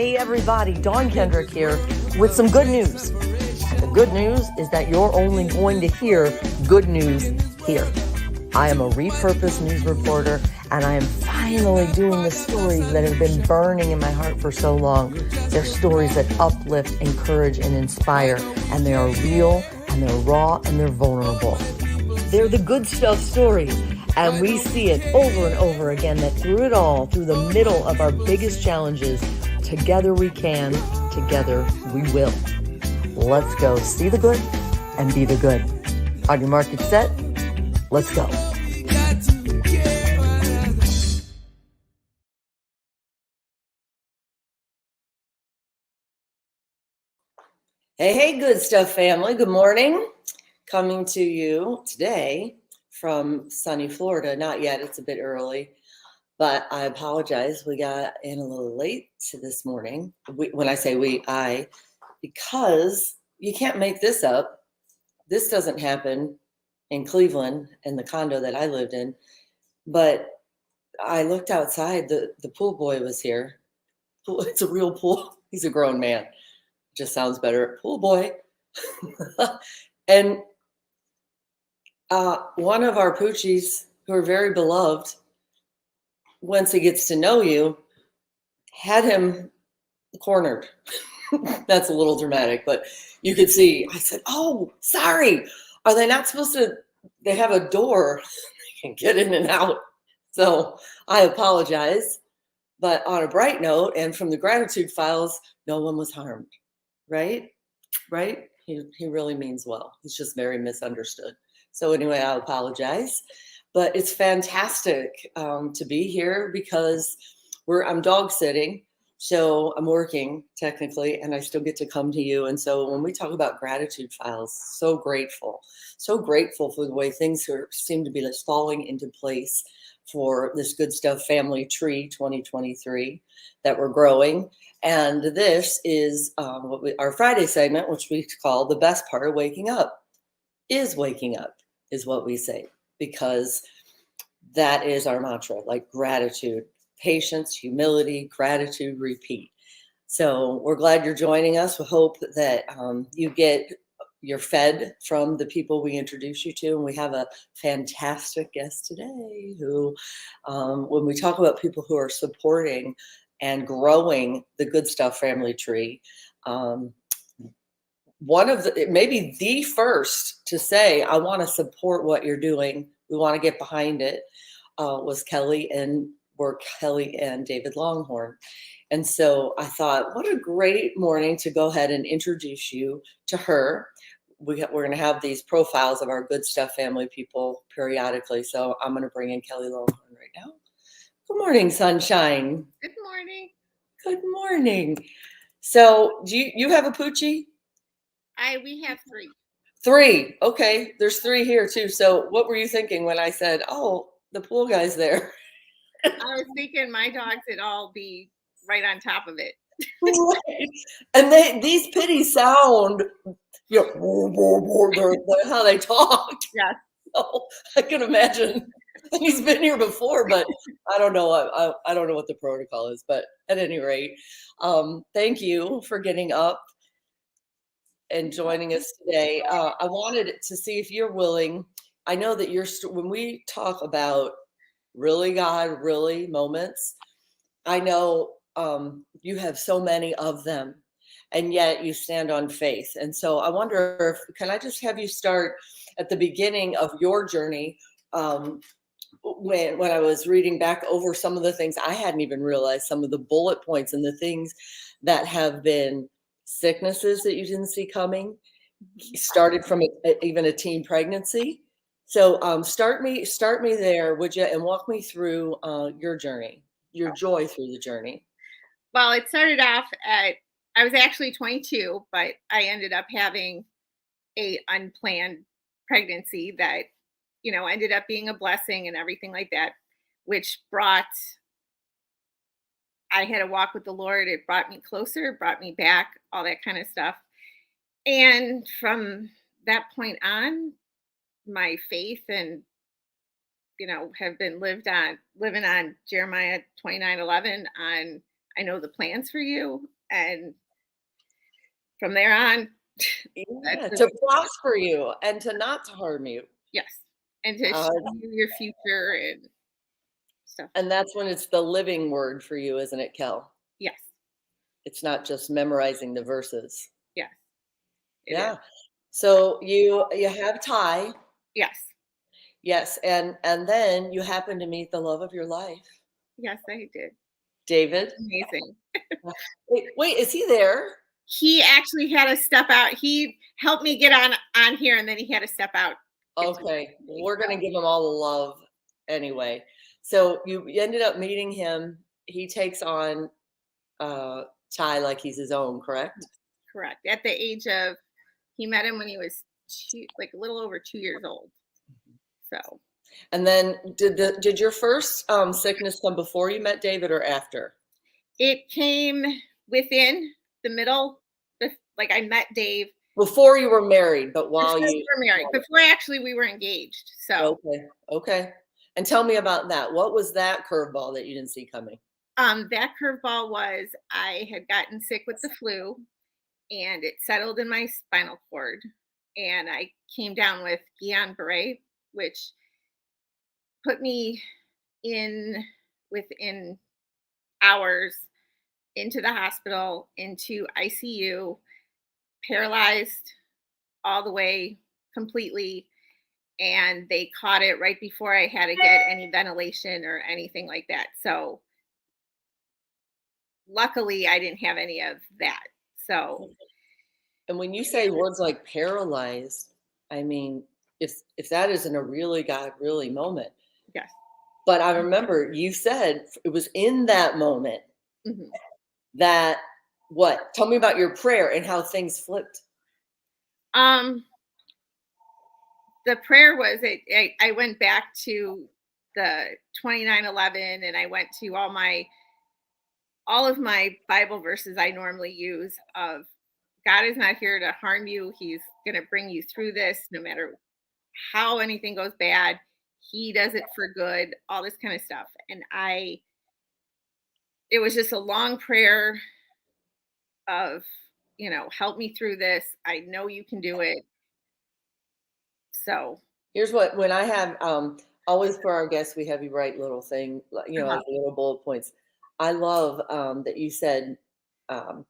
Hey everybody, Dawn Kendrick here with some good news. The good news is that you're only going to hear good news here. I am a repurposed news reporter, and I am finally doing the stories that have been burning in my heart for so long. They're stories that uplift, encourage, and inspire, and they are real, and they're raw, and they're vulnerable. They're the good stuff stories, and we see it over and over again that through it all, through the middle of our biggest challenges, together we can, together we will. Let's go see the good and be the good. On your mark, get set, let's go. Hey, good stuff family. Good morning. Coming to you today from sunny Florida. Not yet, it's a bit early, but I apologize. We got in a little late to this morning. When I say we, because you can't make this up. This doesn't happen in Cleveland in the condo that I lived in, but I looked outside, the pool boy was here. It's a real pool. He's a grown man. Just sounds better. Pool boy. And one of our poochies who are very beloved, once he gets to know you, had him cornered. That's a little dramatic, but you could see, I said, oh, sorry. Are they not supposed to, they have a door they can get in and out. So I apologize. But on a bright note, and from the gratitude files, no one was harmed. Right? He really means well. He's just very misunderstood. So anyway, I apologize. But it's fantastic to be here because I'm dog sitting. So I'm working technically, and I still get to come to you. And so when we talk about gratitude files, so grateful for the way things seem to be just falling into place for this good stuff family tree 2023 that we're growing. And this is our Friday segment, which we call the best part of waking up. Waking up is what we say, because that is our mantra, like gratitude, patience, humility, gratitude, repeat. So we're glad you're joining us. We hope that you're fed from the people we introduce you to. And we have a fantastic guest today who, when we talk about people who are supporting and growing the Good Stuff family tree, maybe the first to say, I want to support what you're doing, we want to get behind it, was Kelly and David Longhorn. And so I thought, what a great morning to go ahead and introduce you to her. We're going to have these profiles of our Good Stuff family people periodically. So I'm going to bring in Kelly Longhorn right now. Good morning, sunshine. Good morning. Good morning. So do you have a poochie? We have three. Three. Okay. There's three here too. So what were you thinking when I said, oh, the pool guy's there? I was thinking my dogs would all be right on top of it. Right. And these pitties sound, they're how they talk. Yes. So I can imagine. He's been here before, but I don't know. I don't know what the protocol is. But at any rate, thank you for getting up and joining us today. I wanted to see if you're willing. I know that when we talk about really God, really moments, I know you have so many of them, and yet you stand on faith. And so I wonder can I just have you start at the beginning of your journey? When I was reading back over some of the things I hadn't even realized, some of the bullet points and the things that have been sicknesses that you didn't see coming, started from even a teen pregnancy. So start me there, would you, and walk me through your journey, your joy through the journey. Well, it started off I was actually 22, but I ended up having a unplanned pregnancy that, ended up being a blessing and everything like that, which I had a walk with the Lord. It brought me closer, brought me back, all that kind of stuff. And from that point on, my faith and, have been living on Jeremiah 29:11, on I know the plans for you. And from there on, that's Yeah, just, to prosper you and to not to harm you. yes. And to Uh, show you your future and stuff. and that's when it's the living word for you, isn't it, Kel? Yes. It's not just memorizing the verses. Yes. It is. Yeah. So you have Ty, Yes. yes, and then you happen to meet the love of your life, Yes, I did. David. Amazing. Wait, is he there? He actually had to step out. He helped me get on here, and then he had to step out. Okay, we're gonna give him all the love anyway. So you ended up meeting him. He takes on Ty like he's his own, correct? Correct. At the age of, he met him when he was like a little over 2 years old. So And then did your first sickness come before you met David or after? it came within the middle. Like I met Dave Before you were married, but while before you we were married. Before actually we were engaged. So okay. And tell me about that. What was that curveball that you didn't see coming? that curveball was I had gotten sick with the flu, and it settled in my spinal cord, and I came down with Guillain-Barré, which put me in within hours into the hospital, into ICU, paralyzed all the way completely. And they caught it right before I had to get any ventilation or anything like that. So luckily, I didn't have any of that. So And when you say words like paralyzed, I mean, if that isn't a really God really moment. yes. But I remember you said it was in that moment Mhm. that what? Tell me about your prayer and how things flipped. Um, the prayer was I went back to the 29:11, and I went to all of my Bible verses I normally use of God is not here to harm you. He's going to bring you through this no matter how anything goes bad. He does it for good, all this kind of stuff. And it was just a long prayer of, help me through this. I know you can do it. So, Here's what when I have always for our guests we have you write little thing uh-huh. like little bullet points. I love that you said um,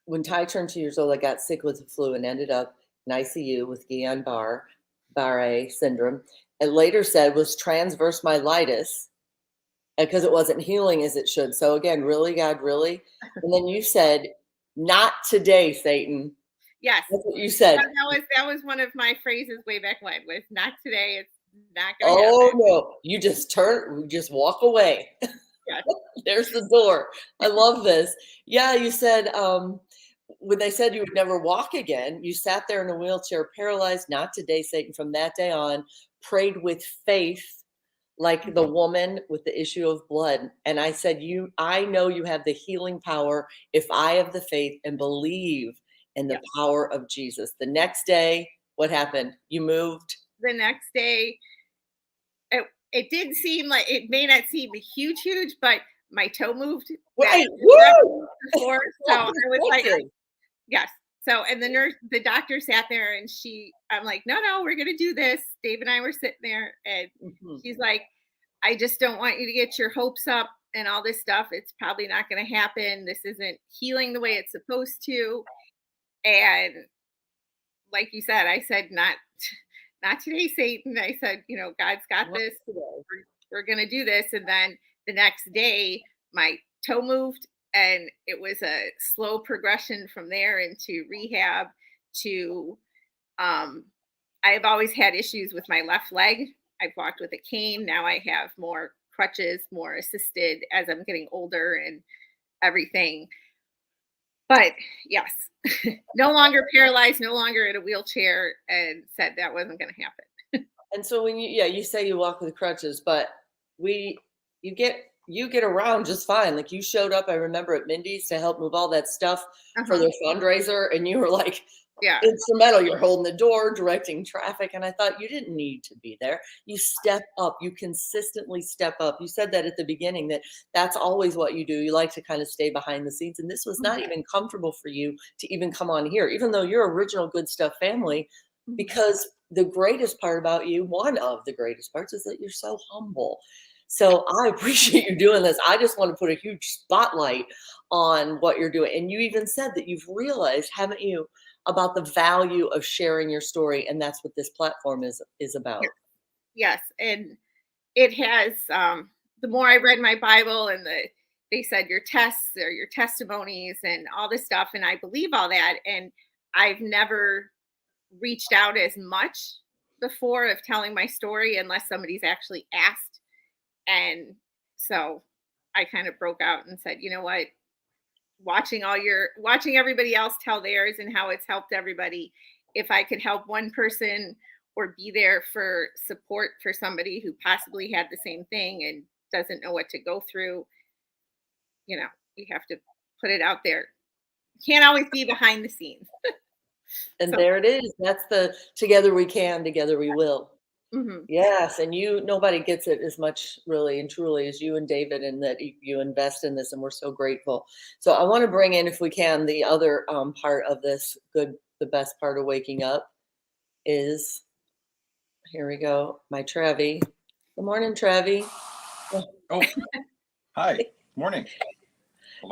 when Ty turned 2 years old, I got sick with the flu and ended up in ICU with Guillain-Barré syndrome. And later said was transverse myelitis because it wasn't healing as it should. So again, really, God, really. And then you said, "Not today, Satan." Yes. That's what you said. That was one of my phrases way back when, was not today. It's not going to Oh happen. no, you just walk away. Yes. There's the door. I love this. Yeah, you said when they said you would never walk again, you sat there in a wheelchair, paralyzed. Not today, Satan. From that day on, prayed with faith, like the woman with the issue of blood. And I said, I know you have the healing power if I have the faith and believe in the Yes. power of Jesus. The next day, what happened? You moved. The next day, it did seem like, it may not seem huge, but my toe moved. That Right. had never Woo! moved before. So I was like, Impressive. yes. So, and the doctor sat there, and I'm like, no, we're going to do this. Dave and I were sitting there, and Mhm. she's like, I just don't want you to get your hopes up and all this stuff. It's probably not going to happen. This isn't healing the way it's supposed to. And like you said, I said, not today, Satan. I said, God's got Not this. today. We're going to do this. And then the next day, my toe moved, and it was a slow progression from there into rehab to, I've always had issues with my left leg. I've walked with a cane. Now I have more crutches, more assisted as I'm getting older and everything. But yes, no longer paralyzed, no longer in a wheelchair, and said that wasn't going to happen. And so when you say you walk with crutches, but you get around just fine. Like you showed up, I remember at Mindy's to help move all that stuff for Uh-huh. their fundraiser, and you were like, Yeah. instrumental. You're holding the door, directing traffic. And I thought you didn't need to be there. You step up, you consistently step up. You said that at the beginning, that that's always what you do. You like to kind of stay behind the scenes. And this was not even comfortable for you to even come on here, even though you're original Good Stuff family, because the greatest part about you, one of the greatest parts, is that you're so humble. So I appreciate you doing this. I just want to put a huge spotlight on what you're doing. And you even said that you've realized, haven't you, about the value of sharing your story, and that's what this platform is about. Yes, and it has. The more I read my Bible, and they said your tests or your testimonies and all this stuff, and I believe all that. And I've never reached out as much before of telling my story unless somebody's actually asked. And so I kind of broke out and said, you know what? Watching everybody else tell theirs and how it's helped everybody, if I could help one person or be there for support for somebody who possibly had the same thing and doesn't know what to go through, you have to put it out there. You can't always be behind the scenes. And So, there it is. That's the together we can, together we will. Yes, and nobody gets it as much really and truly as you and David, and that you invest in this, and we're so grateful. So I want to bring in, if we can, the other part of this. The best part of waking up is, here we go, my Trevi. Good morning, Trevi. Oh, hi. Morning.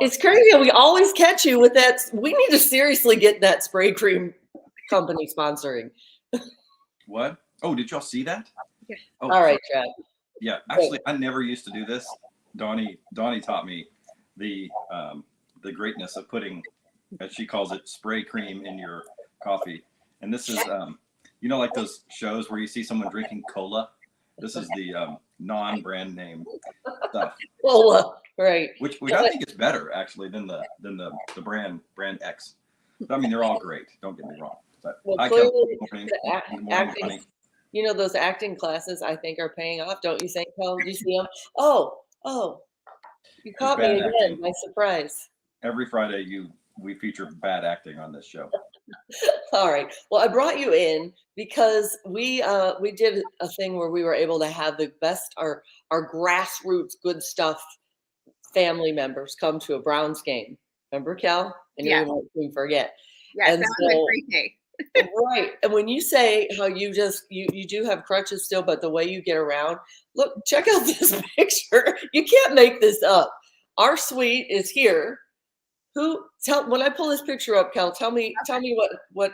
It's crazy. We always catch you with that. We need to seriously get that spray cream company sponsoring. What? Oh, did y'all see that? Yeah. Oh, all right, Chad. Yeah, actually, I never used to do this. Donnie taught me the greatness of putting, as she calls it, spray cream in your coffee. And this is, like those shows where you see someone drinking cola. This is the non-brand name stuff. Cola, right? Which I think is better actually than the brand X. But, I mean, they're all great. Don't get me wrong. But Well, clearly, acting, those acting classes, I think, are paying off. Don't you think, Kel? Do you see them? Oh, you caught me again by surprise. Every Friday, we feature bad acting on this show. All right. Well, I brought you in because we did a thing where we were able to have the best, our grassroots Good Stuff family members come to a Browns game. Remember, Kel? And yeah. We forget. Yes, and that was a great day. Right. And when you say how you do have crutches still, but the way you get around, look, check out this picture. You can't make this up. Our suite is here. When I pull this picture up, Kel, tell me what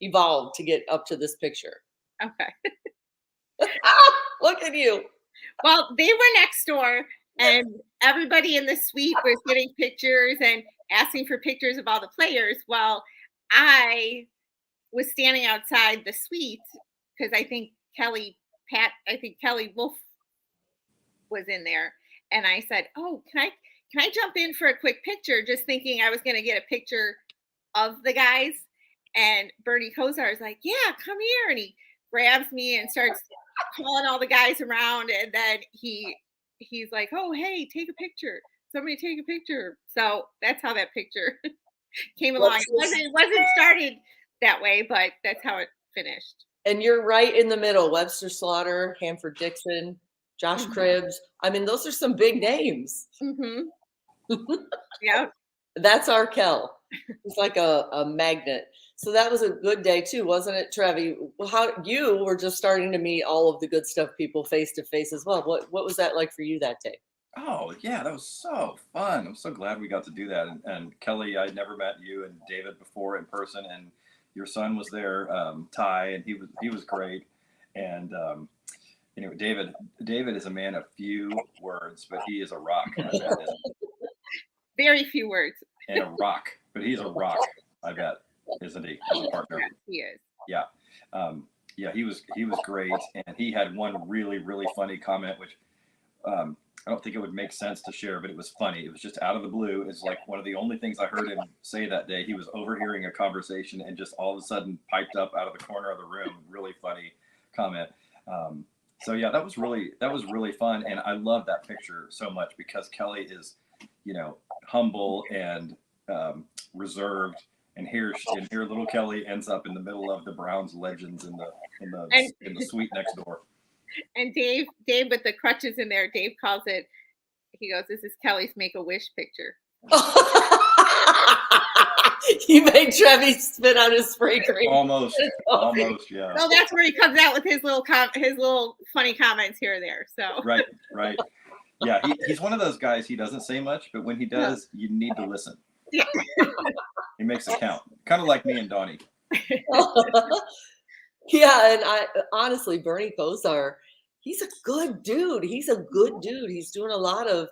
evolved to get up to this picture. Okay. Look at you. Well, they were next door, and everybody in the suite was getting pictures and asking for pictures of all the players. Well, I was standing outside the suite because I think Kelly Wolf was in there, and I said, "Oh, can I jump in for a quick picture?" Just thinking I was going to get a picture of the guys. And Bernie Kosar is like, "Yeah, come here," and he grabs me and starts calling all the guys around, and then he's like, "Oh, hey, take a picture. Somebody take a picture." So that's how that picture came along. It wasn't started that way, but that's how it finished. And you're right in the middle. Webster Slaughter, Hanford Dixon, Josh Cribbs. I mean, those are some big names. Yeah. That's our Kel. It's like a magnet. So that was a good day too, wasn't it, Trevi? How you were just starting to meet all of the Good Stuff people face to face as well. What was that like for you that day? Oh yeah, that was so fun. I'm so glad we got to do that. And Kelly, I'd never met you and David before in person, and your son was there, Ty, and he was great. And anyway, David is a man of few words, but he is a rock. I bet, isn't he? Very few words. And a rock, but he's a rock. I bet, isn't he? As a partner. Yes, he is. Yeah. Yeah, he was great, and he had one really, really funny comment, which I don't think it would make sense to share, but it was funny. It was just out of the blue. It's like one of the only things I heard him say that day. He was overhearing a conversation and just all of a sudden piped up out of the corner of the room. Really funny comment. So yeah, that was really fun, and I love that picture so much because Kelly is, humble and reserved, and here little Kelly ends up in the middle of the Browns legends in And the suite next door. and Dave with the crutches in there, Dave calls it, he goes, "This is Kelly's Make-A-Wish picture." You made Trevi spit on his spray cream. Almost, yeah. So that's where he comes out with his little funny comments here and there. So Right. Yeah, he's one of those guys. He doesn't say much, but when he does, you need to listen. Yeah. He makes it count. Kind of like me and Donnie. Yeah, and I honestly, Bernie Kosar, he's a good dude. He's doing a lot of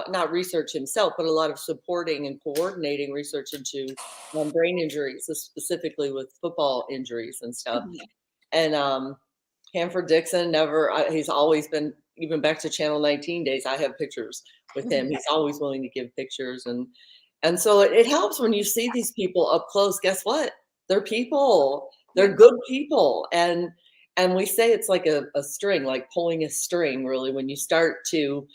not research himself, but a lot of supporting and coordinating research into brain injuries, specifically with football injuries and stuff. And Hanford Dixon he's always been, even back to Channel 19 days, I have pictures with him. He's always willing to give pictures, and so it helps when you see these people up close. Guess what? They're people. They're good people. And we say it's like a string, like pulling a string, really, when you start to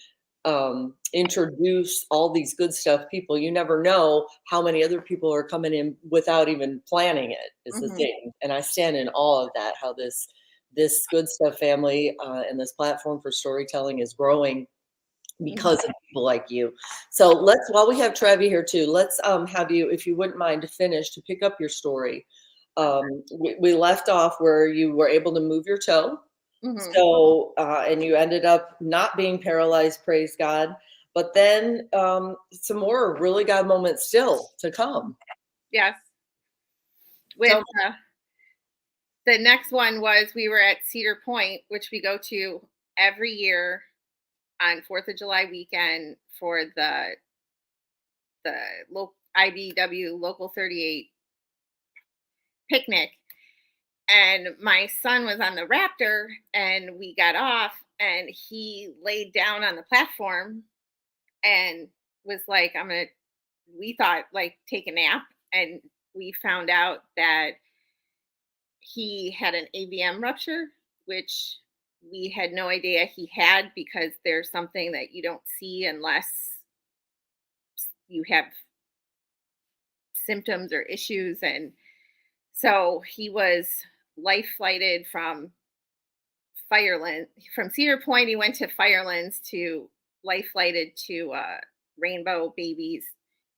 introduce all these good stuff people, you never know how many other people are coming in without even planning it, is the thing. And I stand in awe of that, how this good stuff family and this platform for storytelling is growing because of people like you. So while we have Trevi here too, let's have you, if you wouldn't mind, to pick up your story. We left off where you were able to move your toe. So, and you ended up not being paralyzed, praise God. But then some more really God moments still to come. Yes. With the next one was, we were at Cedar Point, which we go to every year on 4th of July weekend for the IBW Local 38 picnic. And my son was on the Raptor, and we got off, and he laid down on the platform and was like, we thought, like, take a nap. And we found out that he had an AVM rupture, which we had no idea he had, because there's something that you don't see unless you have symptoms or issues. And so he was life flighted from Cedar Point. He went to Firelands to life flighted to Rainbow Babies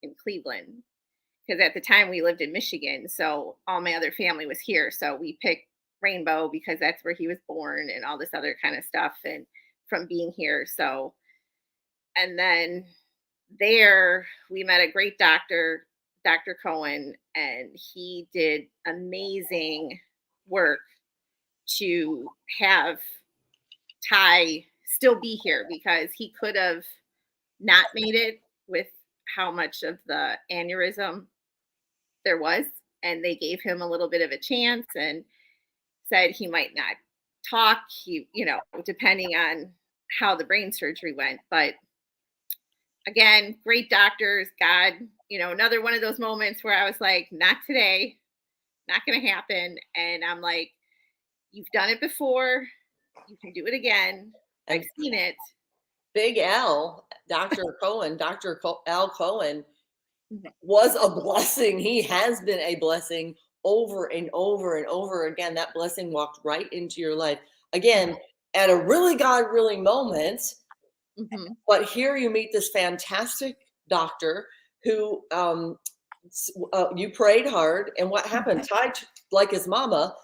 in Cleveland, because at the time we lived in Michigan, so all my other family was here. So we picked Rainbow because that's where he was born and all this other kind of stuff, and from being here. So, and then there we met a great doctor, Dr. Cohen, and he did amazing work to have Ty still be here, because he could have not made it with how much of the aneurysm there was. And they gave him a little bit of a chance and said he might not talk, depending on how the brain surgery went. But again, great doctors, God, another one of those moments where I was like, not today, not going to happen. And I'm like, you've done it before, you can do it again. I've seen it. Big Al, Dr. Cohen, Al Cohen was a blessing. He has been a blessing over and over and over again. That blessing walked right into your life. Again, at a really God, really moment. But here you meet this fantastic doctor who you prayed hard. And what happened? Ty, like his mama,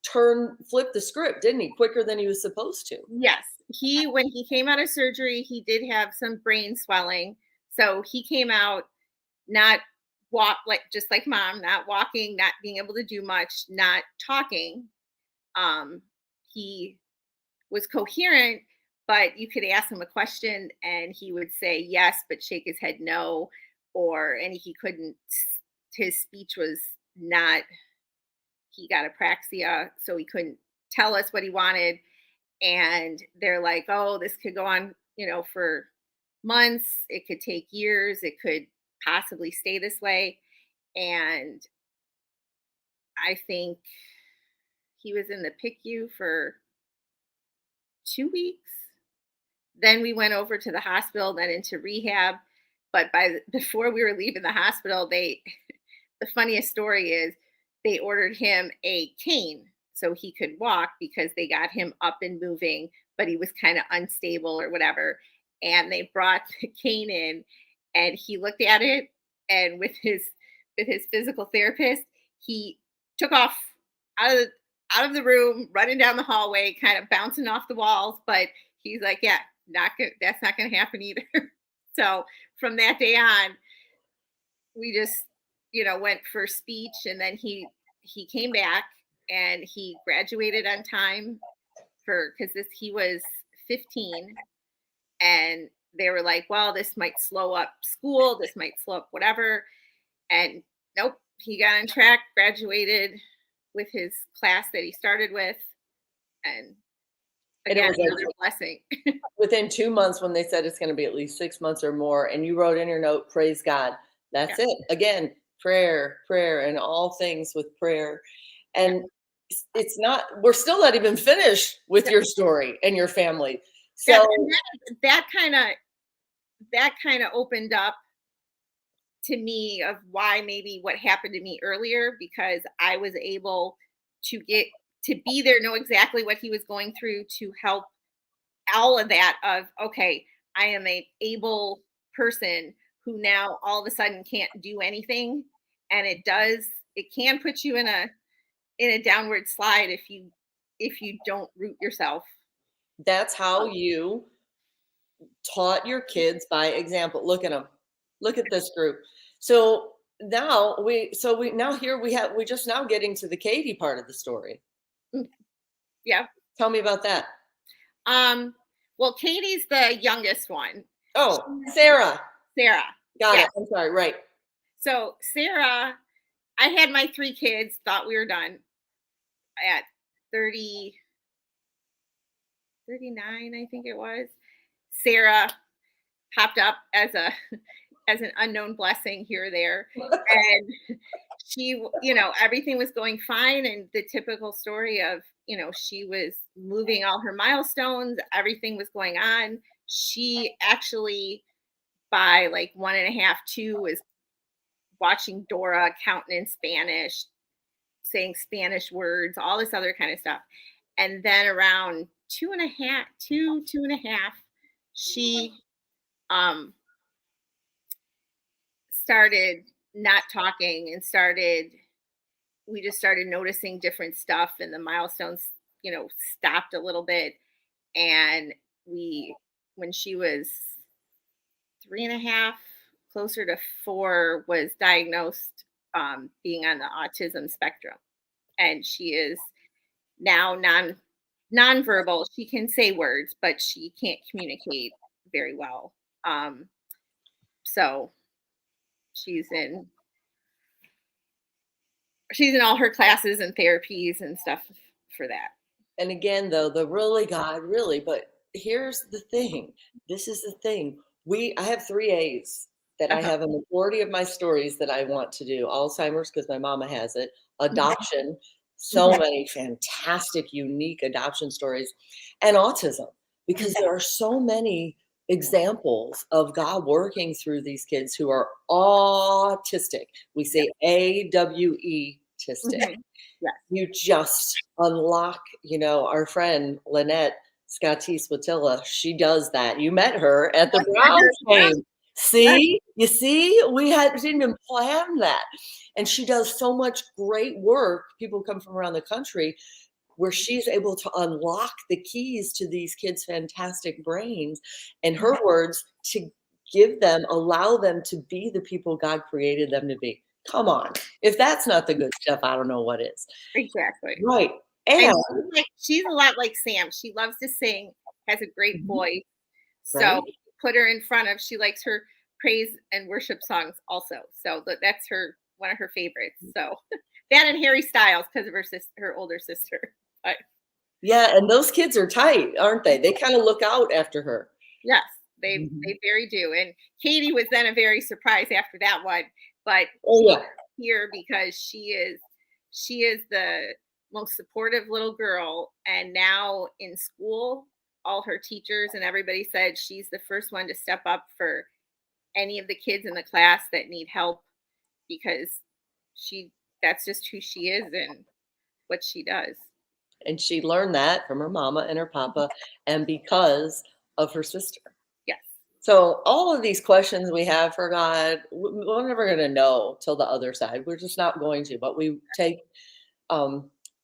flipped the script, didn't he? Quicker than he was supposed to. Yes. When he came out of surgery, he did have some brain swelling. So he came out just like mom, not walking, not being able to do much, not talking. He was coherent, but you could ask him a question and he would say yes, but shake his head no, and he couldn't, his speech was not, he got apraxia, so he couldn't tell us what he wanted. And they're like, oh, this could go on, for months. It could take years. It could possibly stay this way. And I think he was in the PICU for 2 weeks. Then we went over to the hospital, then into rehab. But before we were leaving the hospital, they the funniest story is they ordered him a cane so he could walk because they got him up and moving, but he was kind of unstable or whatever. And they brought the cane in, and he looked at it, and with his physical therapist, he took off out of the room, running down the hallway, kind of bouncing off the walls. But he's like, yeah, not good. That's not going to happen either. So from that day on, we just, went for speech, and then he came back and he graduated on time because he was 15, and they were like, well, this might slow up school, this might slow up whatever. And nope, he got on track, graduated with his class that he started with, and again, it was another blessing. within 2 months when they said it's going to be at least 6 months or more, and you wrote in your note, praise God. That's Yeah. it. Again, prayer, and all things with prayer. And it's not, we're still not even finished with your story and your family. So that kind of opened up to me of why maybe what happened to me earlier, because I was able to get to be there, know exactly what he was going through, to help all of that of, okay, I am a able person who now all of a sudden can't do anything. And it can put you in a downward slide if you don't root yourself. that's how you taught your kids by example. Look at them. Look at this group. So now we just now getting to the Katie part of the story. Yeah. Tell me about that. Well, Katie's the youngest one. Oh, Sarah. Sarah. Got Yeah. it. I'm sorry. Right. So Sarah, I had my 3 kids, thought we were done at 30, 39, I think it was. Sarah popped up as an unknown blessing here or there. And she, everything was going fine. And the typical story of, she was moving all her milestones, everything was going on. She actually, by like 1.5, 2, was watching Dora counting in Spanish, saying Spanish words, all this other kind of stuff. And then around 2.5, 2.5, she started not talking and we just started noticing different stuff, and the milestones, stopped a little bit. And when she was 3.5, closer to 4, was diagnosed being on the autism spectrum. And she is now nonverbal. She can say words, but she can't communicate very well. So she's in all her classes and therapies and stuff for that. And again, though, but here's the thing. This is the thing. I have 3 A's that I have a majority of my stories that I want to do. Alzheimer's, because my mama has it. Adoption, so many fantastic, unique adoption stories. And autism, because there are so many examples of God working through these kids who are autistic. We say AWE autistic. Yeah. You just unlock, our friend Lynette Scotty Swatilla, she does that. You met her at the Browns game. See, you see, we didn't even plan that. And she does so much great work. People come from around the country where she's able to unlock the keys to these kids' fantastic brains. In her words, to allow them to be the people God created them to be. Come on. If that's not the good stuff, I don't know what is. Exactly. Right. And she's a lot like Sam. She loves to sing, has a great voice. So put her in front of, she likes her praise and worship songs also. So that's one of her favorites. So that and Harry Styles, because of her older sister. But, yeah, and those kids are tight, aren't they? They kind of look out after her. Yes, they very do. And Katie was then a very surprise after that one. But here, because she is the most supportive little girl, and now in school, all her teachers and everybody said she's the first one to step up for any of the kids in the class that need help, because that's just who she is and what she does. And she learned that from her mama and her papa, and because of her sister. Yes. So all of these questions we have for God, we're never going to know till the other side. We're just not going to, but we take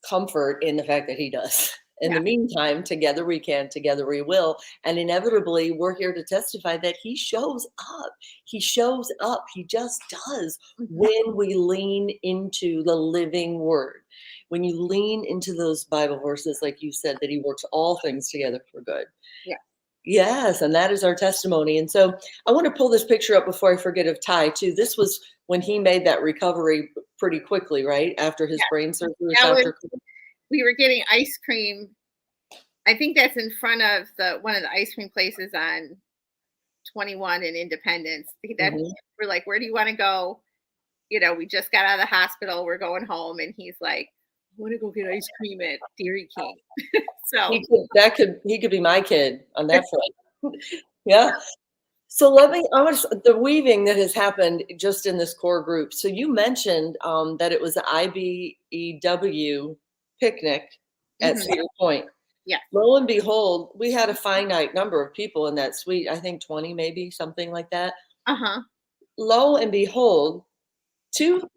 comfort in the fact that he does. In Yeah. the meantime, together we can, together we will. And inevitably, we're here to testify that he shows up. He shows up. He just does when we lean into the living word. When you lean into those Bible verses, like you said, that he works all things together for good. Yeah. Yes, and that is our testimony. And so I want to pull this picture up before I forget of Ty, too. This was when he made that recovery pretty quickly, right? After his brain surgery. We were getting ice cream. I think that's in front of one of the ice cream places on 21 and Independence. We're like, where do you want to go? We just got out of the hospital. We're going home. And he's like, I want to go get ice cream at Dairy King. So he could be my kid on that front. Yeah. So the weaving that has happened just in this core group. So you mentioned that it was the IBEW picnic at Cedar Point. Yeah. Lo and behold, we had a finite number of people in that suite. I think 20, maybe something like that. Lo and behold, two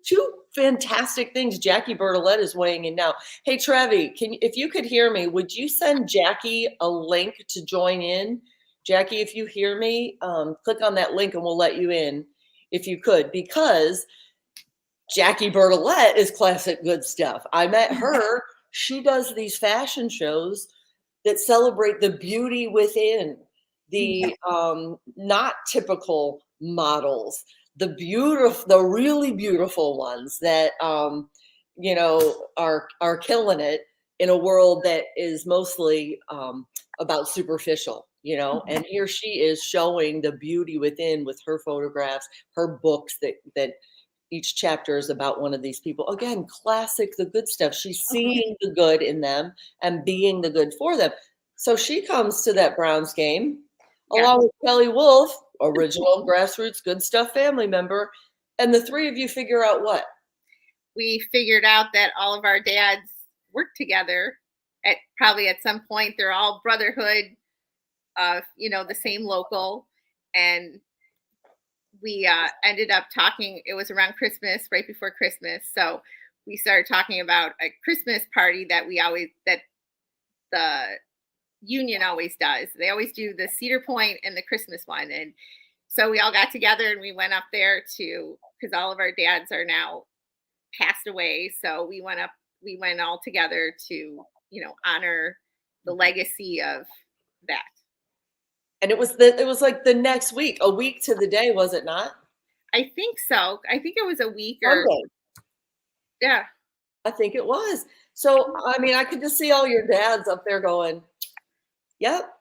fantastic things. Jackie Bertolette is weighing in now. Hey, Trevi, if you could hear me, would you send Jackie a link to join in? Jackie, if you hear me, click on that link and we'll let you in if you could, because Jackie Bertolette is classic good stuff. I met her. She does these fashion shows that celebrate the beauty within, the not typical models, the really beautiful ones that are killing it in a world that is mostly about superficial, and here she is showing the beauty within with her photographs, her books that each chapter is about one of these people. Again, classic, the good stuff. She's seeing the good in them and being the good for them. So she comes to that Browns game along with Kelly Wolf, original grassroots good stuff family member. And the three of you figure out what? We figured out that all of our dads work together probably at some point. They're all brotherhood, the same local. And we ended up talking. It was around Christmas, right before Christmas. So we started talking about a Christmas party that the union always does. They always do the Cedar Point and the Christmas one. And so we all got together and we went up there because all of our dads are now passed away. So we went all together to, honor the legacy of that. And it was like the next week, a week to the day, was it not? I think so. I think it was a week or yeah. I think it was. So I could just see all your dads up there going, yep,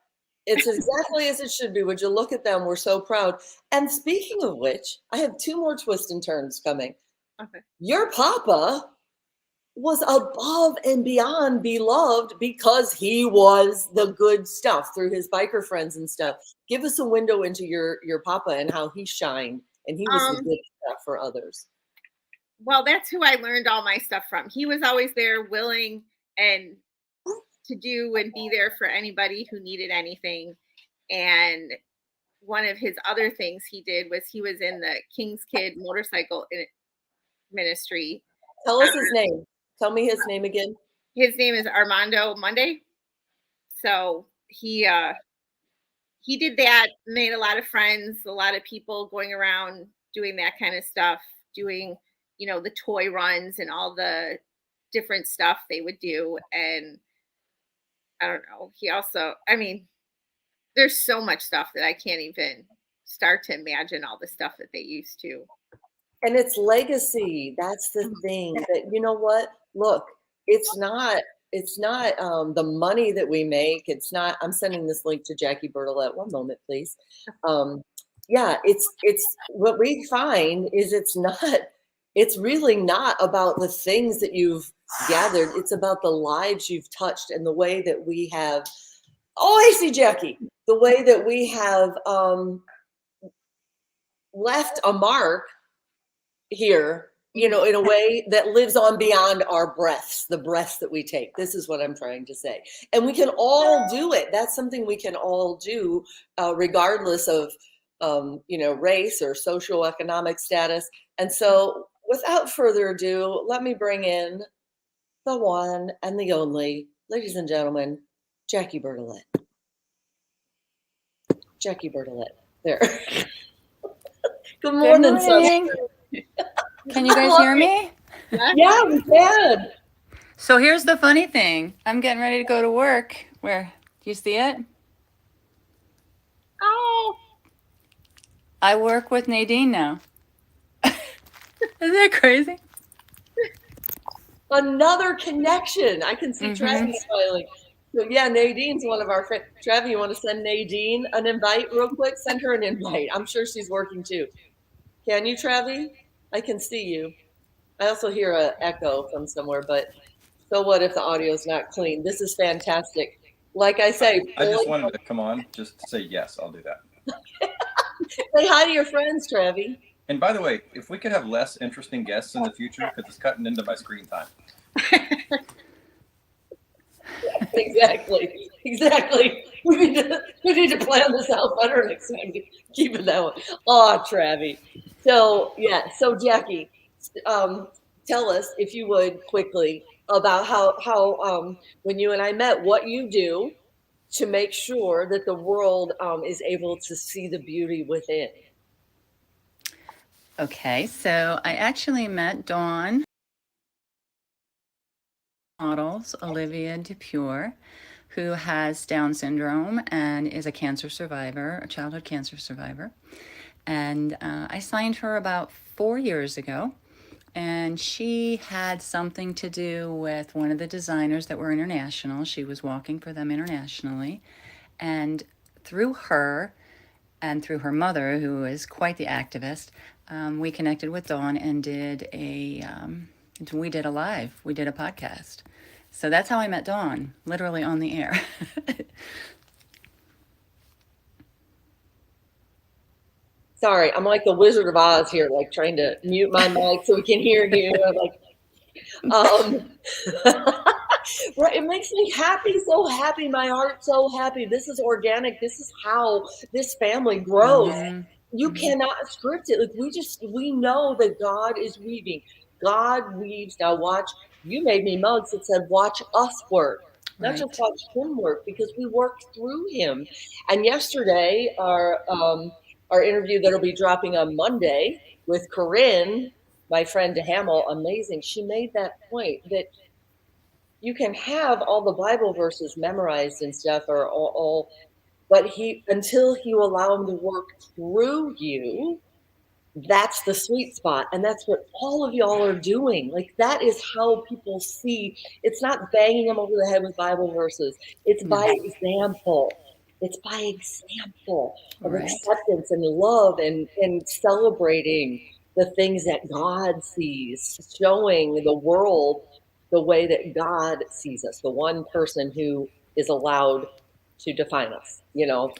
it's exactly as it should be. Would you look at them? We're so proud. And speaking of which, I have two more twists and turns coming. Okay. Your papa was above and beyond beloved because he was the good stuff through his biker friends and stuff. Give us a window into your papa and how he shined, and he was the good stuff for others. Well, that's who I learned all my stuff from. He was always there, willing and to do and be there for anybody who needed anything. And one of his other things he did was he was in the King's Kid motorcycle ministry. Tell us his name. Tell me his name again. His name is Armando Monday. So he did that, made a lot of friends, a lot of people going around doing that kind of stuff, doing, the toy runs and all the different stuff they would do. And I don't know. He also, there's so much stuff that I can't even start to imagine all the stuff that they used to. And it's legacy. That's the thing. That, you know what? Look, it's not the money that we make. It's not. I'm sending this link to Jackie Bertolette. One moment, please. It's what we find is it's really not about the things that you've gathered. It's about the lives you've touched and the way that we have. Oh, I see, Jackie. The way that we have left a mark here in a way that lives on beyond our breaths, the breaths that we take. This is what I'm trying to say. And we can all do it. That's something we can all do, regardless of, race or socioeconomic status. And so without further ado, let me bring in the one and the only, ladies and gentlemen, Jackie Bertolet. Jackie Bertolet. There. Good morning, Good morning. Can you guys hear me? Yeah, we can. So here's the funny thing. I'm getting ready to go to work. Where? Do you see it? Oh, I work with Nadine now. Isn't that crazy? Another connection. I can see Mhm. Travis smiling. So yeah, Nadine's one of our friends. Travis, you want to send Nadine an invite real quick? Send her an invite. I'm sure she's working too. Can you, Travis? I can see you. I also hear an echo from somewhere, but so what if the audio's not clean? This is fantastic. Like I say, I just wanted to come on just to say yes, I'll do that. say hi to your friends, Travis. And by the way, if we could have less interesting guests in the future, because it's cutting into my screen time. Exactly. We need to plan this out better next time. Keep it that way. Oh, Travis. So yeah. So Jackie, tell us if you would quickly about how when you and I met, what you do to make sure that the world is able to see the beauty within. Okay, so I actually met Dawn models, Olivia DePure, who has Down syndrome and is a cancer survivor, a childhood cancer survivor. And I signed her about 4 years ago. And she had something to do with one of the designers that were international. She was walking for them internationally. And through her and through her mother, who is quite the activist, we connected with Dawn and we did a podcast. So that's how I met Dawn, literally on the air. Sorry, I'm like the Wizard of Oz here, like trying to mute my mic so we can hear you. Right, it makes me happy, so happy. My heart so happy. This is organic. This is how this family grows. Mhm. You cannot script it. Like we know that God is weaving. God weaves. Now watch. You made me mugs that said, "Watch us work." Not just Right. watch him work, because we work through him. And yesterday, our interview that'll be dropping on Monday with Corinne, my friend dehamel, amazing. She made that point that you can have all the Bible verses memorized and stuff, or all, but until you allow him to work through you, that's the sweet spot. And that's what all of y'all are doing. Like, that is how people see. It's not banging them over the head with Bible verses. It's by example. It's by example of Right. acceptance and love and celebrating the things that God sees, showing the world the way that God sees us, the one person who is allowed to define us,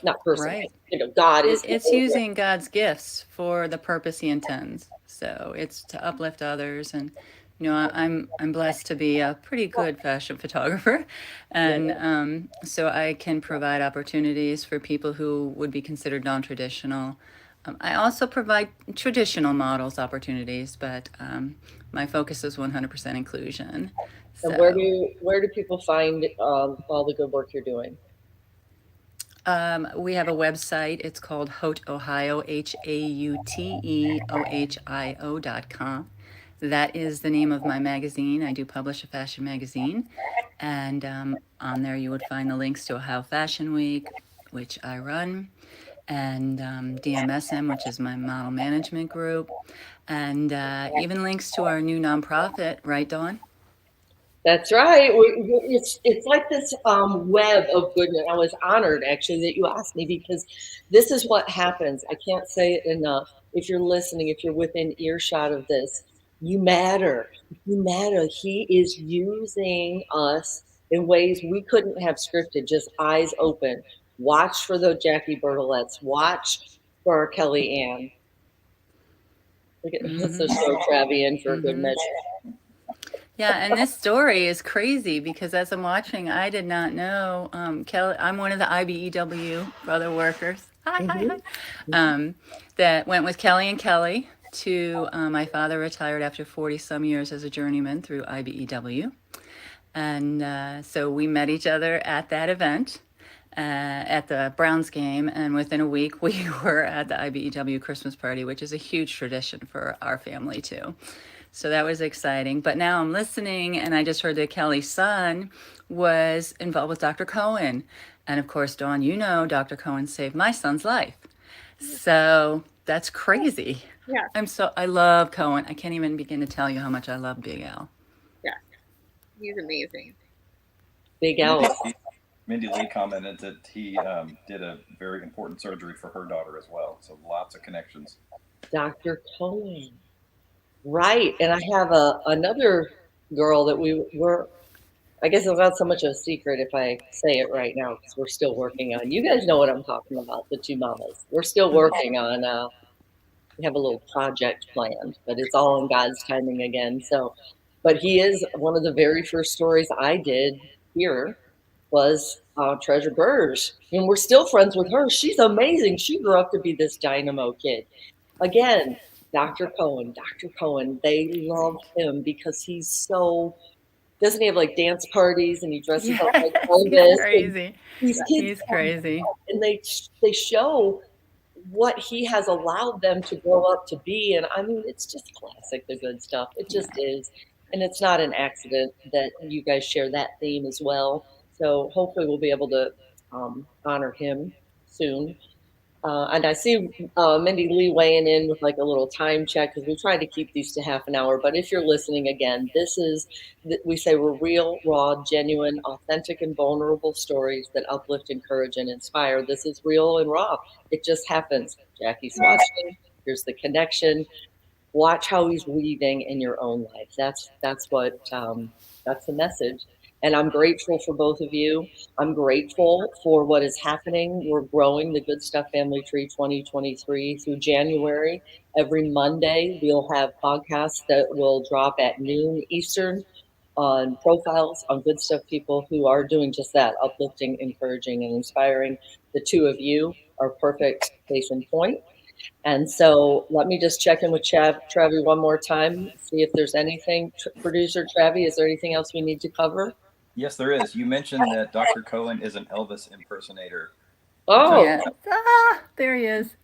not person, Right. God is. It's using God's gifts for the purpose He intends. So it's to uplift others, and I'm blessed to be a pretty good fashion photographer, and so I can provide opportunities for people who would be considered non-traditional. I also provide traditional models opportunities, but my focus is 100% inclusion. And So. where do people find all the good work you're doing? We have a website. It's called Haute Ohio, HAUTEOHIO.com. That is the name of my magazine. I do publish a fashion magazine. And on there, you would find the links to Ohio Fashion Week, which I run, and DMSM, which is my model management group, and even links to our new nonprofit, right, Dawn? That's right. It's like this web of goodness. I was honored actually that you asked me, because this is what happens. I can't say it enough. If you're listening, if you're within earshot of this, you matter. You matter. He is using us in ways we couldn't have scripted. Just eyes open. Watch for the Jackie Bertolets. Watch for our Kelly Ann. Look at let's just throw Travi in for a good measure. Yeah, and this story is crazy because as I'm watching, I did not know Kelly. I'm one of the IBEW brother workers. Hi. That went with Kelly and Kelly to my father retired after 40 some years as a journeyman through IBEW, and so we met each other at that event. At the Browns game, and within a week we were at the IBEW Christmas party, which is a huge tradition for our family too. So that was exciting. But now I'm listening, and I just heard that Kelly's son was involved with Dr. Cohen. And of course, Dawn, you know Dr. Cohen saved my son's life. So that's crazy. Yeah. I love Cohen. I can't even begin to tell you how much I love Big Al. Yeah. He's amazing. Big Al. Mindy Lee commented that he did a very important surgery for her daughter as well. So lots of connections. Dr. Cohen. Right. And I have another girl that we were, I guess it's not so much a secret if I say it right now because we're still working on. You guys know what I'm talking about, the two mamas. We're still working on, we have a little project planned, but it's all in God's timing again. So, but he is one of the very first stories I did here was Treasure Burge. And we're still friends with her. She's amazing. She grew up to be this dynamo kid. Again, Dr. Cohen, they love him because he's so, doesn't he have like dance parties and he dresses up like Elvis? He's crazy. These kids He's crazy. and they show what he has allowed them to grow up to be. And I mean, it's just classic, the good stuff. It just is. And it's not an accident that you guys share that theme as well. So hopefully we'll be able to honor him soon. And I see Mindy Lee weighing in with like a little time check because we try to keep these to half an hour. But if you're listening again, this is, we say we're real, raw, genuine, authentic, and vulnerable stories that uplift, encourage, and inspire. This is real and raw. It just happens. Jackie's watching. Here's the connection. Watch how he's weaving in your own life. That's what that's the message. And I'm grateful for both of you. I'm grateful for what is happening. We're growing the Good Stuff Family Tree 2023 through January. Every Monday, we'll have podcasts that will drop at noon Eastern on profiles on Good Stuff people who are doing just that, uplifting, encouraging, and inspiring. The two of you are perfect case in point. And so let me just check in with Travi one more time, see if there's anything. Producer Travi, is there anything else we need to cover? Yes, there is. You mentioned that Dr. Cohen is an Elvis impersonator. Oh, Yes. There he is.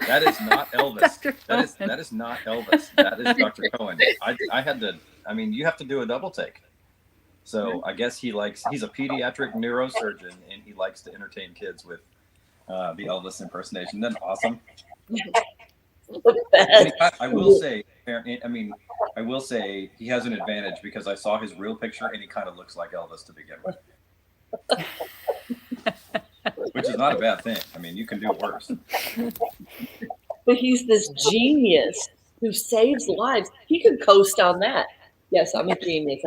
That is not Elvis. that is not Elvis. That is Dr. Cohen. I had to, I mean, you have to do a double take. So I guess he's a pediatric neurosurgeon and he likes to entertain kids with the Elvis impersonation. That's awesome. I will say, I will say he has an advantage because I saw his real picture and he kind of looks like Elvis to begin with. Which is not a bad thing. I mean, you can do worse. But he's this genius who saves lives. He could coast on that. Yes, I'm a genius.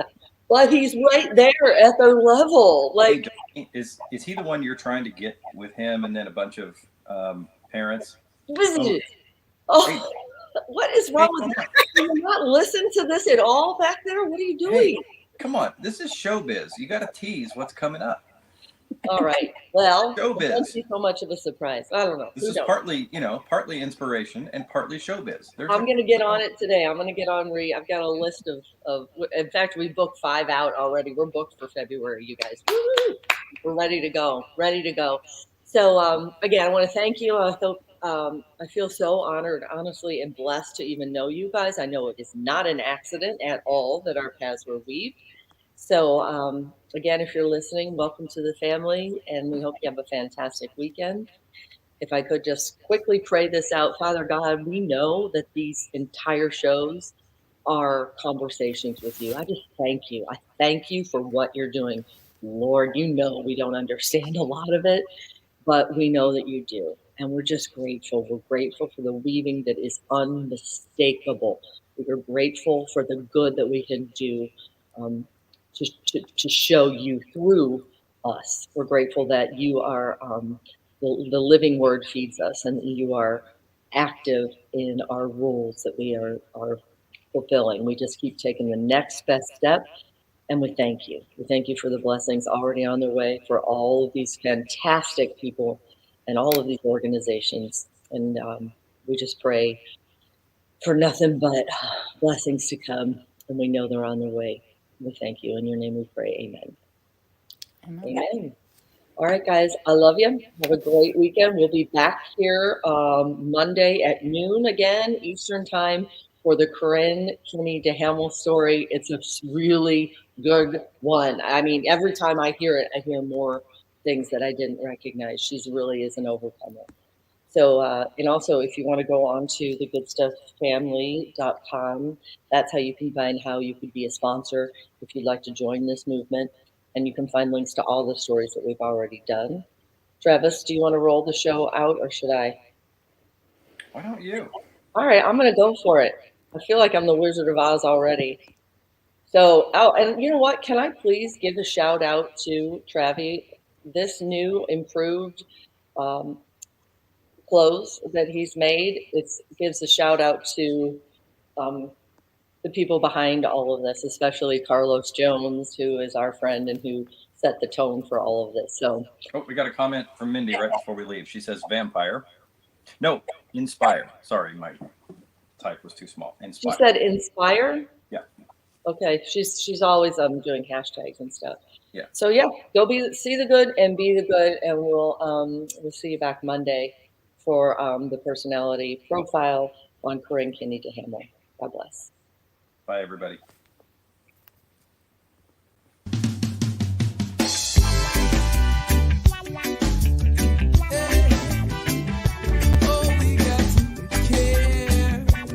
But he's right there at their level. Like, is he the one you're trying to get with him and then a bunch of parents? Oh, what is wrong with that? Do you not listen to this at all back there? What are you doing? Hey, come on. This is showbiz. You got to tease what's coming up. All right. Well, showbiz. Don't be so much of a surprise. I don't know. This is partly inspiration and partly showbiz. I'm going to get on it today. I'm going to get on. I've got a list of. In fact, we booked 5 out already. We're booked for February, you guys. Woo-hoo! We're ready to go. So again, I want to thank you. I feel so honored, honestly, and blessed to even know you guys. I know it is not an accident at all that our paths were weaved. So again, if you're listening, welcome to the family, and we hope you have a fantastic weekend. If I could just quickly pray this out, Father God, we know that these entire shows are conversations with you. I just thank you. I thank you for what you're doing. Lord, you know we don't understand a lot of it, but we know that you do. And we're just grateful. We're grateful for the weaving that is unmistakable. We're grateful for the good that we can do to show you through us. We're grateful that you are the living word feeds us and that you are active in our roles that we are fulfilling. We just keep taking the next best step. And we thank you. We thank you for the blessings already on their way, for all of these fantastic people and all of these organizations. And we just pray for nothing but blessings to come. And we know they're on their way. We thank you. In your name we pray. Amen. Amen. All right, guys. I love you. Have a great weekend. We'll be back here Monday at noon again, Eastern time, for the Corinne Kinney dehamel story. It's a really good one. I mean, every time I hear it, I hear more things that I didn't recognize. She really is an overcomer. So, and also, if you want to go on to thegoodstufffamily.com, that's how you can find how you could be a sponsor if you'd like to join this movement. And you can find links to all the stories that we've already done. Travis, do you want to roll the show out, or should I? Why don't you? All right, I'm going to go for it. I feel like I'm the Wizard of Oz already. So, and you know what? Can I please give a shout out to Travi? This new improved clothes that he's made, it gives a shout out to the people behind all of this, especially Carlos Jones, who is our friend and who set the tone for all of this. So, we got a comment from Mindy right before we leave. She says vampire. No, inspire. Sorry, my type was too small. Inspire. She said inspire? Yeah. Okay. She's always doing hashtags and stuff. Yeah. So yeah, go see the good and be the good, and we'll see you back Monday for the personality profile on Corinne Kinney dehamel. God bless. Bye, everybody.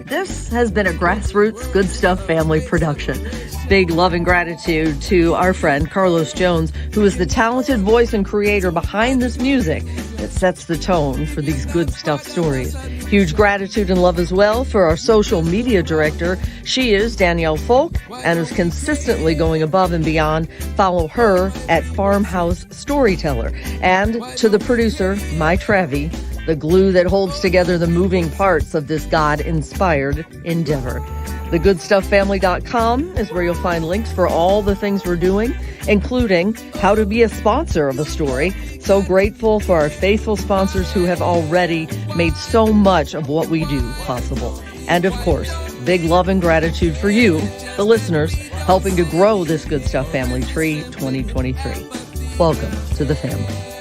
This has been a Grassroots Good Stuff family production. Big love and gratitude to our friend Carlos Jones, who is the talented voice and creator behind this music that sets the tone for these good stuff stories. Huge gratitude and love as well for our social media director. She is Danielle Folk and is consistently going above and beyond. Follow her at Farmhouse Storyteller. And to the producer, my Travi, the glue that holds together the moving parts of this God-inspired endeavor. TheGoodStuffFamily.com is where you'll find links for all the things we're doing, including how to be a sponsor of a story. So grateful for our faithful sponsors who have already made so much of what we do possible. And of course, big love and gratitude for you, the listeners, helping to grow this Good Stuff family tree 2023. Welcome to the family.